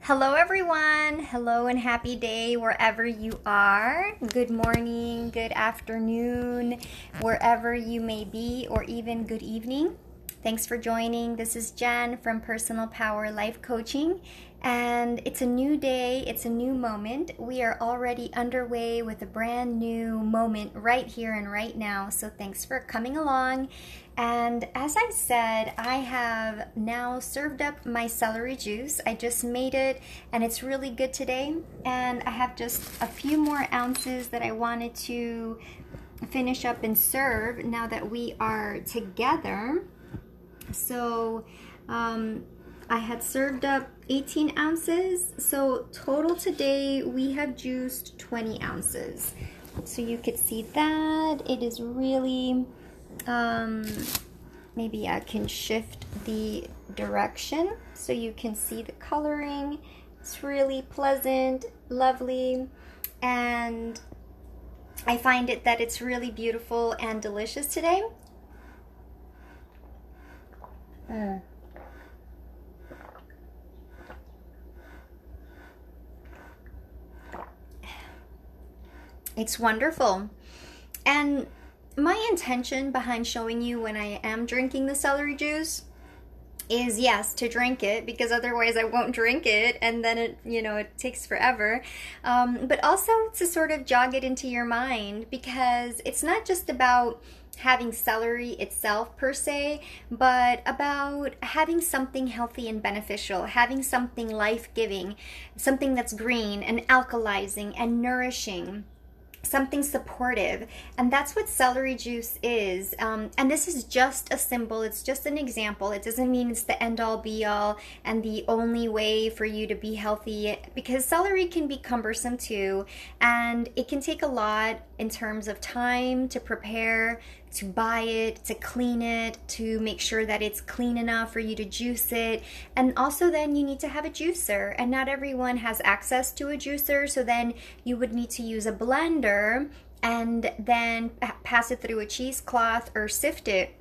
Hello, everyone. Hello and happy day wherever you are. Good morning, good afternoon, wherever you may be, or even good evening. Thanks for joining. This is Jen from Personal Power Life Coaching, and it's a new day, it's a new moment. We are already underway with a brand new moment right here and right now. So thanks for coming along. And as I said, I have now served up my celery juice. I just made it and it's really good today. And I have just a few more ounces that I wanted to finish up and serve now that we are together. So I had served up 18 ounces. So total today we have juiced 20 ounces. So you could see that it is really, maybe I can shift the direction so you can see the coloring. It's really pleasant, lovely, and I find it that it's really beautiful and delicious today. It's wonderful. And my intention behind showing you when I am drinking the celery juice is, yes, to drink it, because otherwise I won't drink it and then it takes forever. But also to sort of jog it into your mind, because it's not just about having celery itself per se, but about having something healthy and beneficial, having something life-giving, something that's green and alkalizing and nourishing, something supportive. And that's what celery juice is. And this is just a symbol, it's just an example. It doesn't mean it's the end all be all and the only way for you to be healthy, because celery can be cumbersome too, and it can take a lot in terms of time to prepare, to buy it, to clean it, to make sure that it's clean enough for you to juice it. And also then you need to have a juicer, and not everyone has access to a juicer, so then you would need to use a blender and then pass it through a cheesecloth or sift it,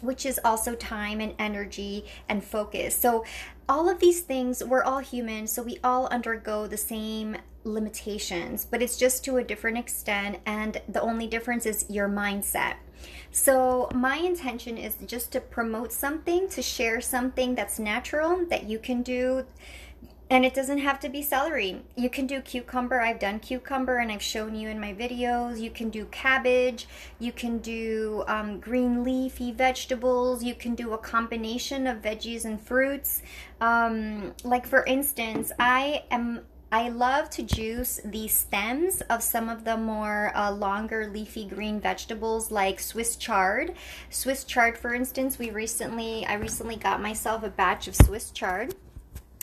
which is also time and energy and focus. So all of these things, we're all human, so we all undergo the same limitations, but it's just to a different extent, and the only difference is your mindset. So my intention is just to promote something, to share something that's natural that you can do. And it doesn't have to be celery. You can do cucumber. I've done cucumber and I've shown you in my videos. You can do cabbage. You can do green leafy vegetables. You can do a combination of veggies and fruits. Like for instance, I love to juice the stems of some of the more longer leafy green vegetables, like Swiss chard. Swiss chard, for instance, I recently got myself a batch of Swiss chard.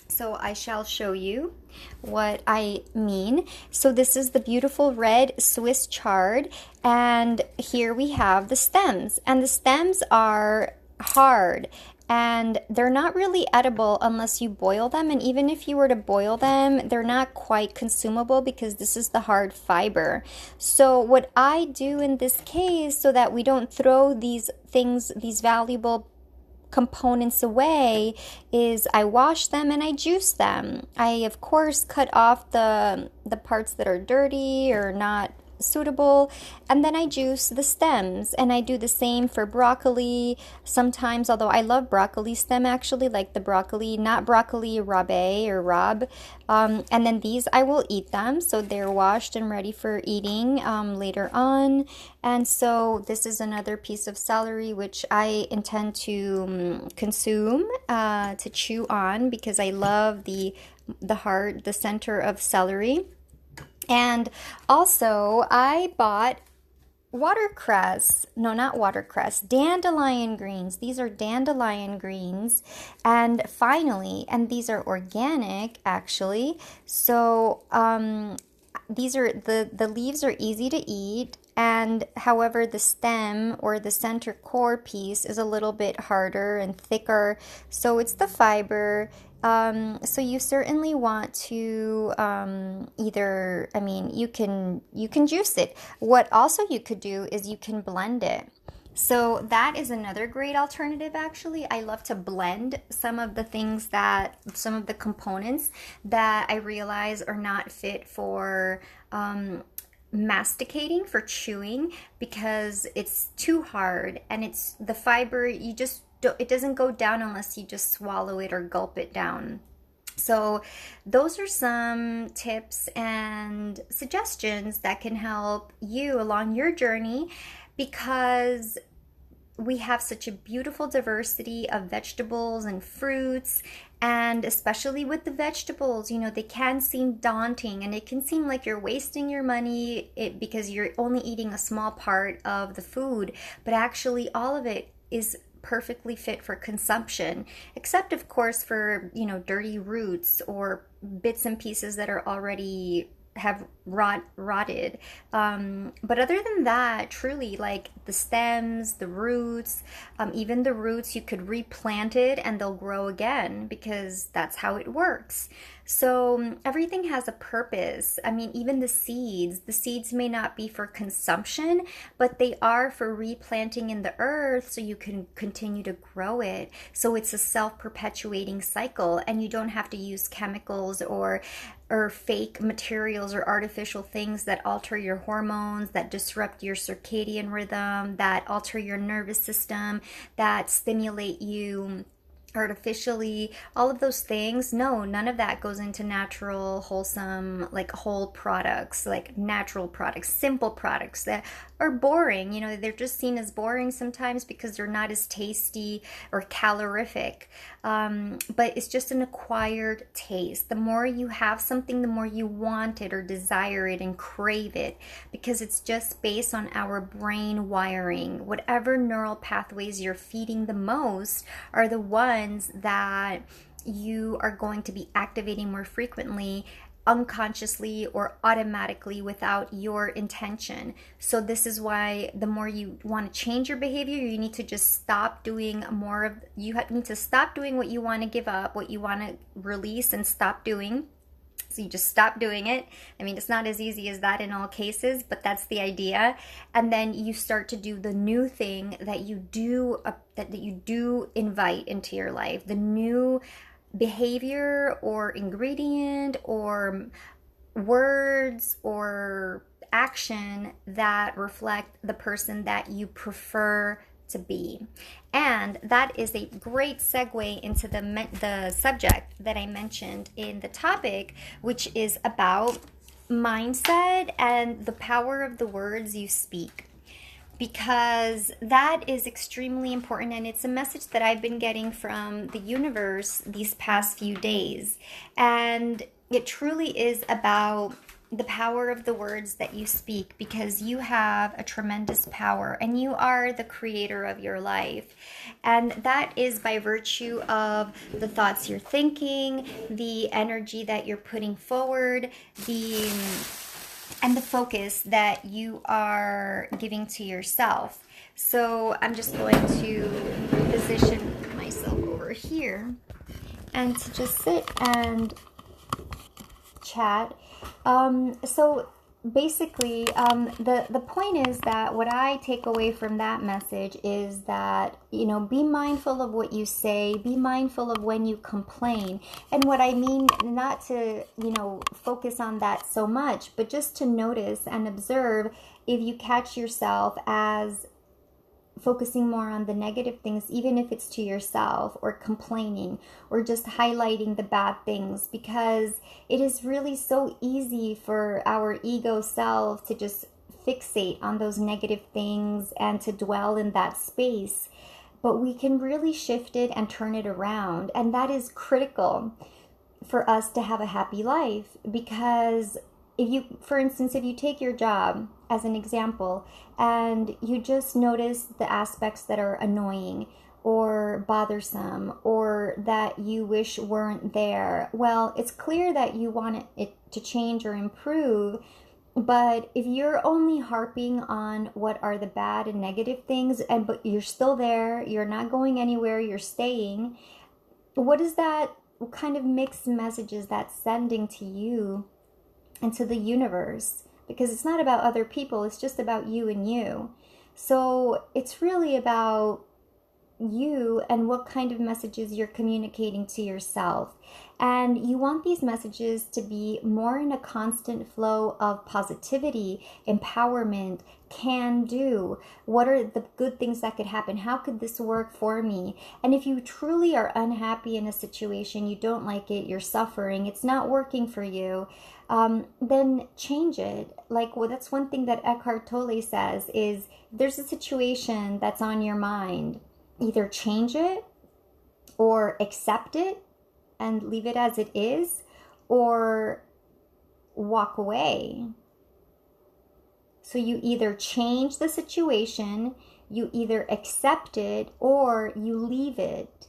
So I shall show you what I mean. So this is the beautiful red Swiss chard, and here we have the stems. And the stems are hard, and they're not really edible unless you boil them. And even if you were to boil them, they're not quite consumable because this is the hard fiber. So what I do in this case, so that we don't throw these things, these valuable components away, is I wash them and I juice them. I of course cut off the parts that are dirty or not suitable, and then I juice the stems. And I do the same for broccoli sometimes, although I love broccoli stem actually, like the broccoli, not broccoli rabe or rab. And then these I will eat them, so they're washed and ready for eating later on. And so this is another piece of celery which I intend to consume, to chew on, because I love the heart, the center of celery. And also, I bought watercress. No, not watercress. Dandelion greens. These are dandelion greens. And finally, and these are organic, actually. So, these are the leaves are easy to eat. And however, the stem or the center core piece is a little bit harder and thicker. So it's the fiber. So you certainly want to you can juice it. What also you could do is you can blend it. So that is another great alternative, actually. I love to blend some of the components that I realize are not fit for masticating, for chewing, because it's too hard and it's the fiber, it doesn't go down unless you just swallow it or gulp it down. So, those are some tips and suggestions that can help you along your journey, because we have such a beautiful diversity of vegetables and fruits. And especially with the vegetables, they can seem daunting and it can seem like you're wasting your money because you're only eating a small part of the food. But actually, all of it is perfectly fit for consumption, except of course for dirty roots or bits and pieces that are already have rotted. But other than that, truly, like the stems, the roots, even the roots, you could replant it and they'll grow again, because that's how it works. So everything has a purpose. I mean, even the seeds may not be for consumption, but they are for replanting in the earth so you can continue to grow it. So it's a self-perpetuating cycle, and you don't have to use chemicals or fake materials or artificial things that alter your hormones, that disrupt your circadian rhythm, that alter your nervous system, that stimulate you artificially, all of those things. No, none of that goes into natural, wholesome, like whole products, like natural products, simple products that are boring. They're just seen as boring sometimes because they're not as tasty or calorific. But it's just an acquired taste. The more you have something, the more you want it or desire it and crave it, because it's just based on our brain wiring. Whatever neural pathways you're feeding the most are the ones that you are going to be activating more frequently, unconsciously or automatically, without your intention. So this is why the more you want to change your behavior, you need to just stop doing need to stop doing what you want to give up, what you want to release and stop doing. So you just stop doing it. I mean, it's not as easy as that in all cases, but that's the idea. And then you start to do the new thing that you do invite into your life, the new behavior or ingredient or words or action that reflect the person that you prefer to be. And that is a great segue into the subject that I mentioned in the topic, which is about mindset and the power of the words you speak, because that is extremely important, and it's a message that I've been getting from the universe these past few days. And it truly is about the power of the words that you speak, because you have a tremendous power and you are the creator of your life. And that is by virtue of the thoughts you're thinking, the energy that you're putting forward, and the focus that you are giving to yourself. So I'm just going to position myself over here and to just sit and chat. So basically, the point is that what I take away from that message is that, be mindful of what you say, be mindful of when you complain. And what I mean, not to, focus on that so much, but just to notice and observe if you catch yourself as focusing more on the negative things, even if it's to yourself, or complaining, or just highlighting the bad things, because it is really so easy for our ego self to just fixate on those negative things and to dwell in that space. But we can really shift it and turn it around, and that is critical for us to have a happy life. Because for instance, if you take your job as an example and you just notice the aspects that are annoying or bothersome or that you wish weren't there, well, it's clear that you want it to change or improve. But if you're only harping on what are the bad and negative things, but you're still there, you're not going anywhere, you're staying, what kind of mixed messages that's sending to you and to the universe? Because it's not about other people, it's just about you and you. So it's really about you and what kind of messages you're communicating to yourself. And you want these messages to be more in a constant flow of positivity, empowerment, can do. What are the good things that could happen? How could this work for me? And if you truly are unhappy in a situation, you don't like it, you're suffering, it's not working for you, then change it. Like, well, that's one thing that Eckhart Tolle says is there's a situation that's on your mind, either change it or accept it and leave it as it is, or walk away. So you either change the situation, you either accept it, or you leave it.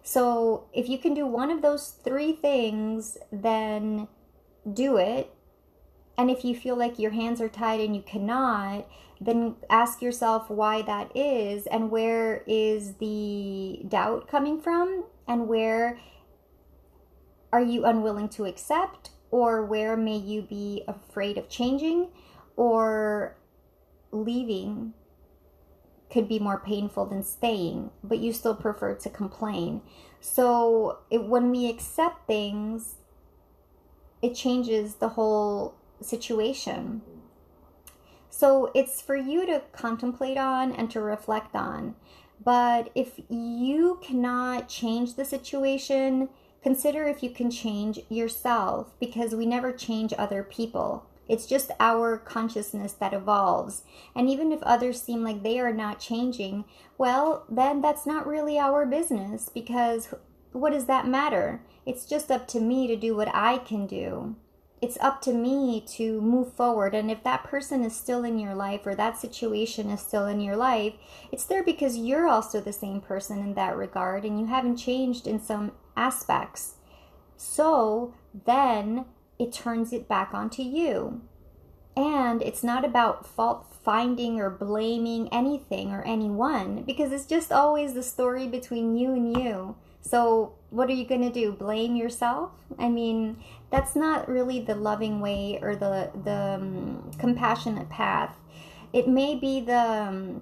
So if you can do one of those three things, then do it. And if you feel like your hands are tied and you cannot, then ask yourself why that is, and where is the doubt coming from, and where are you unwilling to accept, or where may you be afraid of changing, or leaving could be more painful than staying, but you still prefer to complain. So when we accept things, it changes the whole situation. So it's for you to contemplate on and to reflect on. But if you cannot change the situation, consider if you can change yourself, because we never change other people. It's just our consciousness that evolves. And even if others seem like they are not changing, well, then that's not really our business, because what does that matter? It's just up to me to do what I can do. It's up to me to move forward. And if that person is still in your life, or that situation is still in your life, it's there because you're also the same person in that regard, and you haven't changed in some aspects. So then it turns it back onto you. And it's not about fault finding or blaming anything or anyone, because it's just always the story between you and you. So what are you going to do? Blame yourself? I mean, that's not really the loving way, or the compassionate path. It may be the,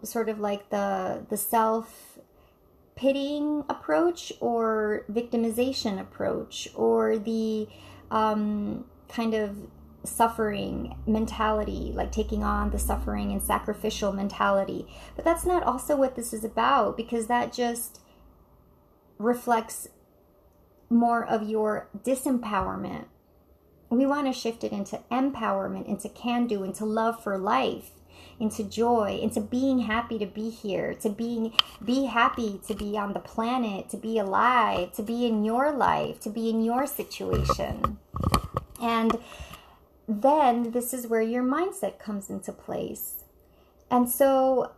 sort of like the self-pitying approach, or victimization approach, or the kind of suffering mentality, like taking on the suffering and sacrificial mentality. But that's not also what this is about, because that just reflects more of your disempowerment. We want to shift it into empowerment, into can-do, into love for life, into joy, into being happy to be here, to be happy to be on the planet, to be alive, to be in your life, to be in your situation. And then this is where your mindset comes into place. And so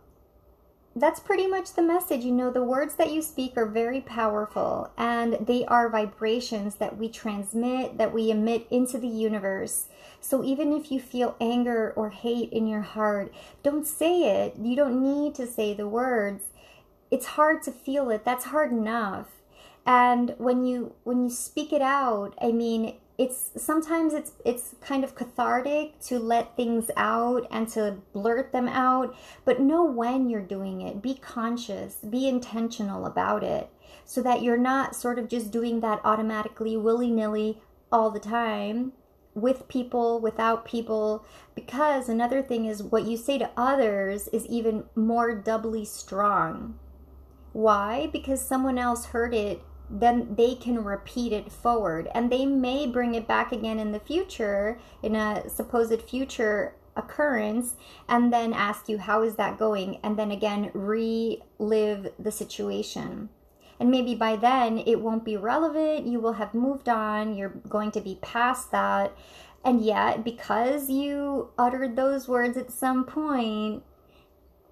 that's pretty much the message. The words that you speak are very powerful, and they are vibrations that we transmit, that we emit into the universe. So even if you feel anger or hate in your heart, don't say it. You don't need to say the words. It's hard to feel it. That's hard enough. And when you speak it out, I mean, sometimes it's kind of cathartic to let things out and to blurt them out, but know when you're doing it. Be conscious, be intentional about it, so that you're not sort of just doing that automatically, willy-nilly all the time, with people, without people. Because another thing is, what you say to others is even more doubly strong. Why? Because someone else heard it, then they can repeat it forward, and they may bring it back again in the future, in a supposed future occurrence, and then ask you, how is that going? And then again, relive the situation. And maybe by then it won't be relevant. You will have moved on. You're going to be past that. And yet, because you uttered those words at some point,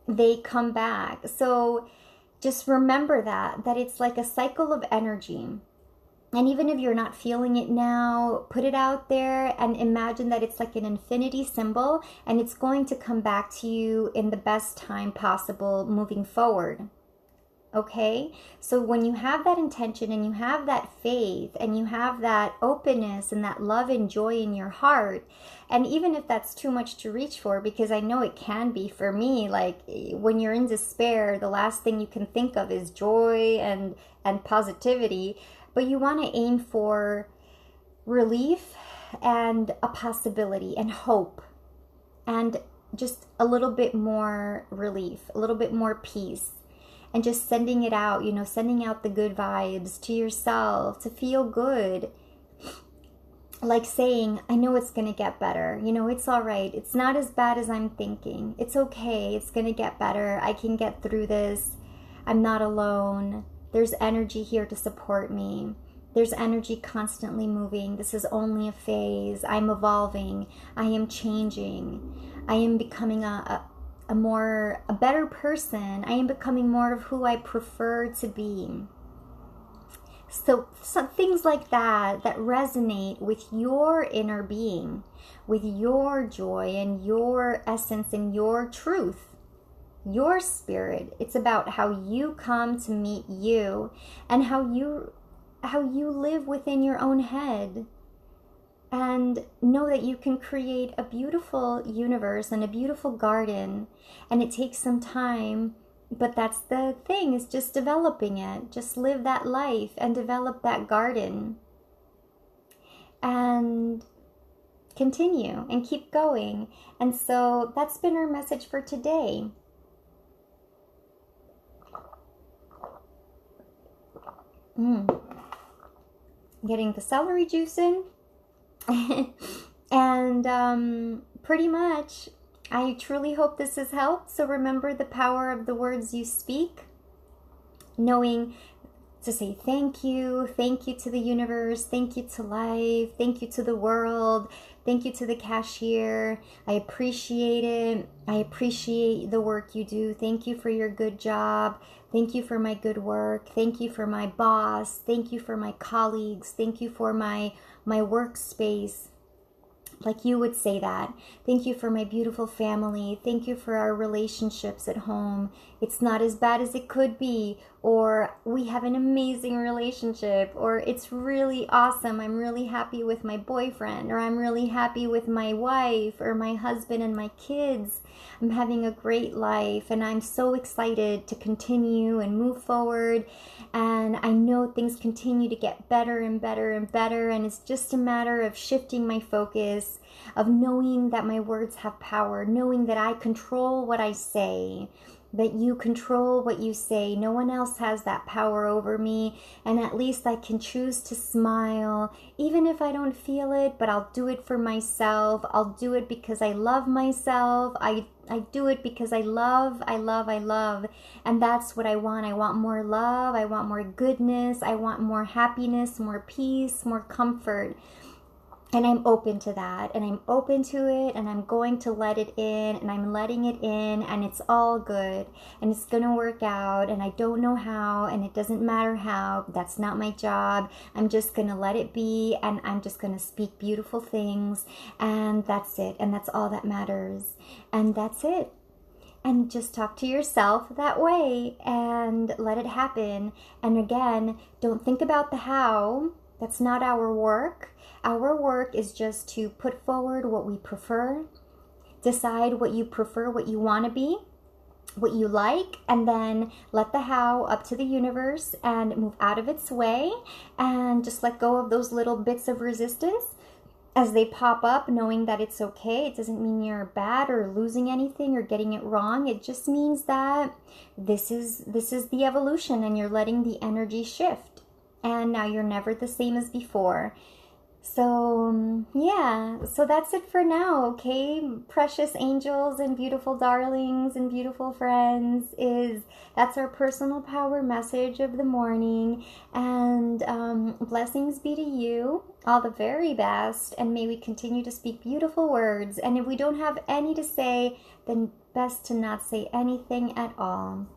they come back. So just remember that it's like a cycle of energy. And even if you're not feeling it now, put it out there and imagine that it's like an infinity symbol, and it's going to come back to you in the best time possible moving forward. Okay? So when you have that intention and you have that faith and you have that openness and that love and joy in your heart, and even if that's too much to reach for, because I know it can be for me, like when you're in despair, the last thing you can think of is joy and positivity, but you want to aim for relief and a possibility and hope and just a little bit more relief, a little bit more peace, and just sending it out, sending out the good vibes to yourself to feel good. Like saying, I know it's going to get better. It's all right. It's not as bad as I'm thinking. It's okay. It's going to get better. I can get through this. I'm not alone. There's energy here to support me. There's energy constantly moving. This is only a phase. I'm evolving. I am changing. I am becoming a better person. I am becoming more of who I prefer to be. So some things like that resonate with your inner being, with your joy and your essence and your truth, your spirit. It's about how you come to meet you and how you live within your own head. And know that you can create a beautiful universe and a beautiful garden. And it takes some time, but that's the thing, is just developing it. Just live that life and develop that garden. And continue and keep going. And so that's been our message for today. Getting the celery juice in. And pretty much, I truly hope this has helped. So remember the power of the words you speak, knowing to say thank you to the universe, thank you to life, thank you to the world, thank you to the cashier. I appreciate it. I appreciate the work you do. Thank you for your good job. Thank you for my good work. Thank you for my boss. Thank you for my colleagues. Thank you for my workspace. Like you would say that. Thank you for my beautiful family. Thank you for our relationships at home. It's not as bad as it could be. Or we have an amazing relationship. Or it's really awesome. I'm really happy with my boyfriend. Or I'm really happy with my wife or my husband and my kids. I'm having a great life. And I'm so excited to continue and move forward. And I know things continue to get better and better and better. And it's just a matter of shifting my focus, of knowing that my words have power, knowing that I control what I say, that you control what you say. No one else has that power over me. And at least I can choose to smile, even if I don't feel it, but I'll do it for myself. I'll do it because I love myself. I do it because I love. And that's what I want. I want more love. I want more goodness. I want more happiness, more peace, more comfort. And I'm open to that, and I'm open to it, and I'm going to let it in, and I'm letting it in, and it's all good, and it's going to work out, and I don't know how, and it doesn't matter how. That's not my job. I'm just going to let it be, and I'm just going to speak beautiful things, and that's it, and that's all that matters, and that's it. And just talk to yourself that way, and let it happen. And again, don't think about the how. That's not our work. Our work is just to put forward what we prefer, decide what you prefer, what you want to be, what you like, and then let the how up to the universe and move out of its way, and just let go of those little bits of resistance as they pop up, knowing that it's okay. It doesn't mean you're bad or losing anything or getting it wrong. It just means that this is the evolution, and you're letting the energy shift. And now you're never the same as before. So, yeah. So that's it for now, okay? Precious angels and beautiful darlings and beautiful friends, that's our personal power message of the morning. And blessings be to you. All the very best. And may we continue to speak beautiful words. And if we don't have any to say, then best to not say anything at all.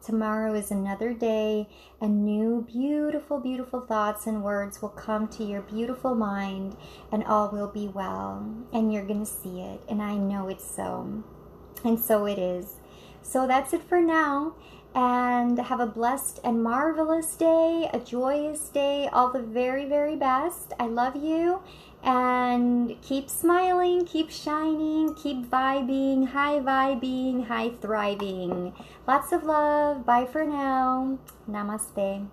Tomorrow is another day, and new beautiful, beautiful thoughts and words will come to your beautiful mind, and all will be well. And you're going to see it, and I know it's so. And so it is. So that's it for now. and have a blessed and marvelous day, a joyous day, all the very, very best. I love you, and keep smiling, keep shining, keep vibing, high thriving. Lots of love. Bye for now. Namaste.